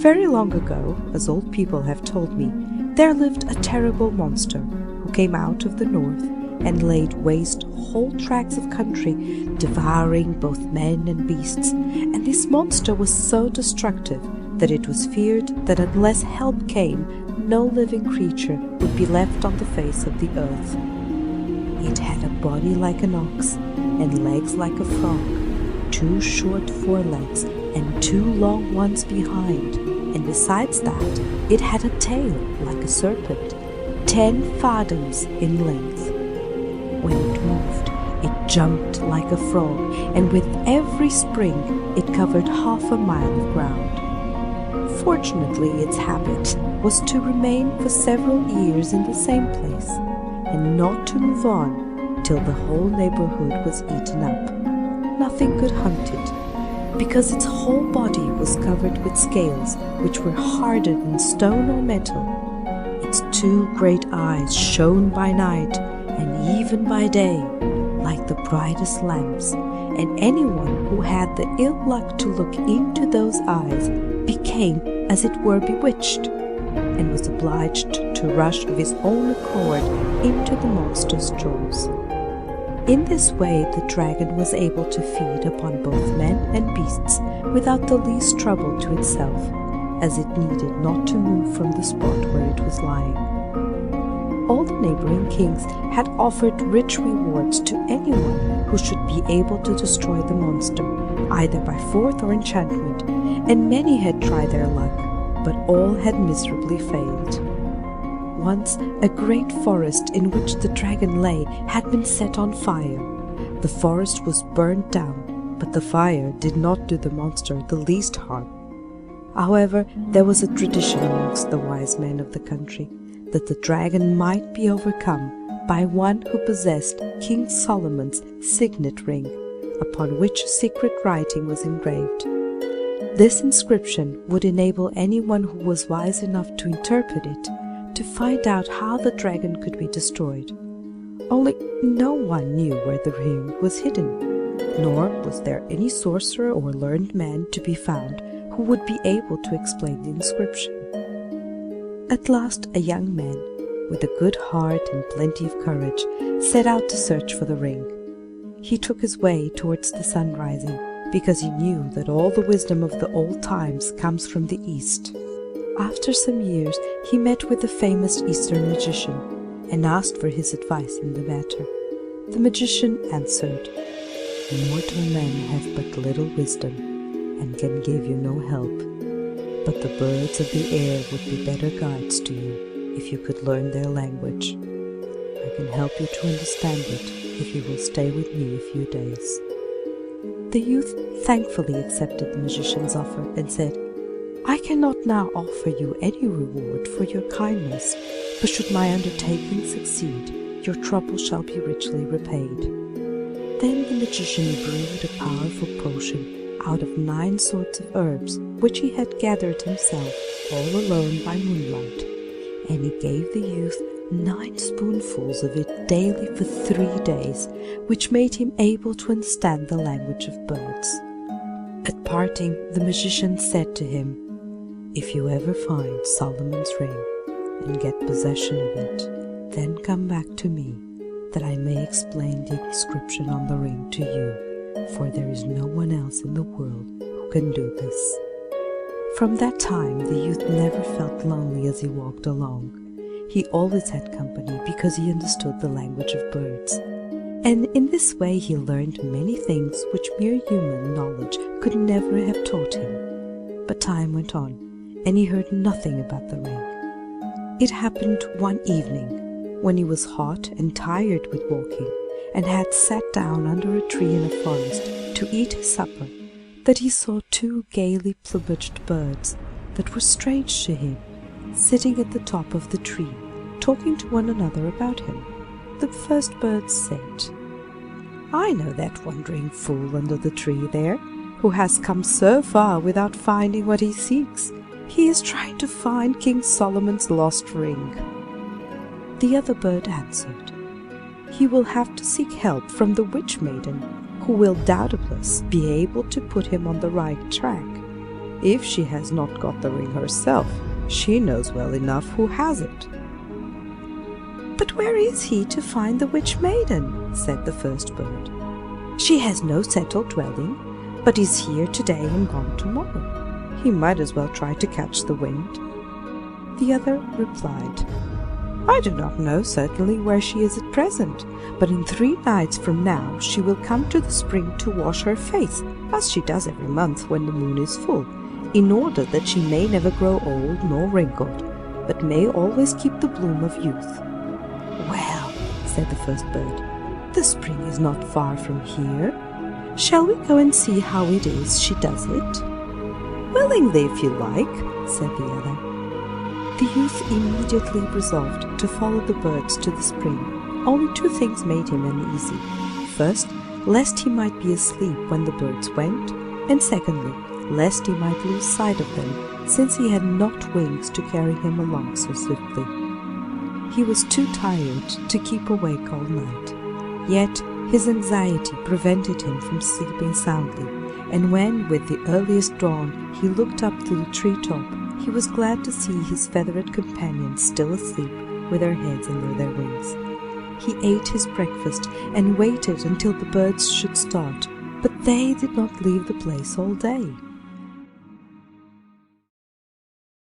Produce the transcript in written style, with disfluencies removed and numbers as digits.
Very long ago, as old people have told me, there lived a terrible monster who came out of the north and laid waste whole tracts of country, devouring both men and beasts. And this monster was so destructive that it was feared that unless help came, no living creature would be left on the face of the earth. It had a body like an ox, and legs like a frog, 2 short forelegs, and 2 long ones behind, and besides that, it had a tail like a serpent, 10 fathoms in length. When it moved, it jumped like a frog, and with every spring it covered half a mile of ground. Fortunately, its habit was to remain for several years in the same place, and not to move on till the whole neighborhood was eaten up. Nothing could hunt it, because its whole body was covered with scales which were harder than stone or metal. Its 2 great eyes shone by night and even by day like the brightest lamps, and anyone who had the ill luck to look into those eyes became as it were bewitched, and was obliged to rush of his own accord into the monster's jaws. In this way the dragon was able to feed upon both men and beasts without the least trouble to itself, as it needed not to move from the spot where it was lying. All the neighboring kings had offered rich rewards to anyone who should be able to destroy the monster, either by force or enchantment, and many had tried their luck, but all had miserably failed. Once a great forest in which the dragon lay had been set on fire. The forest was burned down, but the fire did not do the monster the least harm. However, there was a tradition amongst the wise men of the country that the dragon might be overcome by one who possessed King Solomon's signet ring, upon which a secret writing was engraved. This inscription would enable anyone who was wise enough to interpret it to find out how the dragon could be destroyed. Only no one knew where the ring was hidden, nor was there any sorcerer or learned man to be found who would be able to explain the inscription. At last a young man, with a good heart and plenty of courage, set out to search for the ring. He took his way towards the sun rising, because he knew that all the wisdom of the old times comes from the east. After some years he met with a famous Eastern magician, and asked for his advice in the matter. The magician answered, "Mortal men have but little wisdom, and can give you no help. But the birds of the air would be better guides to you if you could learn their language. I can help you to understand it if you will stay with me a few days." The youth thankfully accepted the magician's offer and said, "I cannot now offer you any reward for your kindness, but should my undertaking succeed, your trouble shall be richly repaid." Then the magician brewed a powerful potion out of 9 sorts of herbs, which he had gathered himself all alone by moonlight, and he gave the youth 9 spoonfuls of it daily for 3 days, which made him able to understand the language of birds. At parting, the magician said to him, "If you ever find Solomon's ring and get possession of it, then come back to me, that I may explain the inscription on the ring to you, for there is no one else in the world who can do this." From that time the youth never felt lonely as he walked along. He always had company because he understood the language of birds, and in this way he learned many things which mere human knowledge could never have taught him. But time went on, and he heard nothing about the ring. It happened one evening, when he was hot and tired with walking, and had sat down under a tree in a forest to eat his supper, that he saw 2 gaily plumaged birds that were strange to him, sitting at the top of the tree, talking to one another about him. The first bird said, "I know that wandering fool under the tree there, who has come so far without finding what he seeks. He is trying to find King Solomon's lost ring." The other bird answered, "He will have to seek help from the witch maiden, who will doubtless be able to put him on the right track. If she has not got the ring herself, she knows well enough who has it." "But where is he to find the witch maiden?" said the first bird. "She has no settled dwelling, but is here today and gone tomorrow. He might as well try to catch the wind." The other replied, "I do not know certainly where she is at present, but in 3 nights from now she will come to the spring to wash her face, as she does every month when the moon is full, in order that she may never grow old nor wrinkled, but may always keep the bloom of youth." "Well," said the first bird, "the spring is not far from here. Shall we go and see how it is she does it?" "Willingly, if you like," said the other. The youth immediately resolved to follow the birds to the spring. Only 2 things made him uneasy. First, lest he might be asleep when the birds went, and secondly, lest he might lose sight of them, since he had not wings to carry him along so swiftly. He was too tired to keep awake all night, yet his anxiety prevented him from sleeping soundly, and when, with the earliest dawn, he looked up to the tree-top, he was glad to see his feathered companions still asleep with their heads under their wings. He ate his breakfast and waited until the birds should start, but they did not leave the place all day.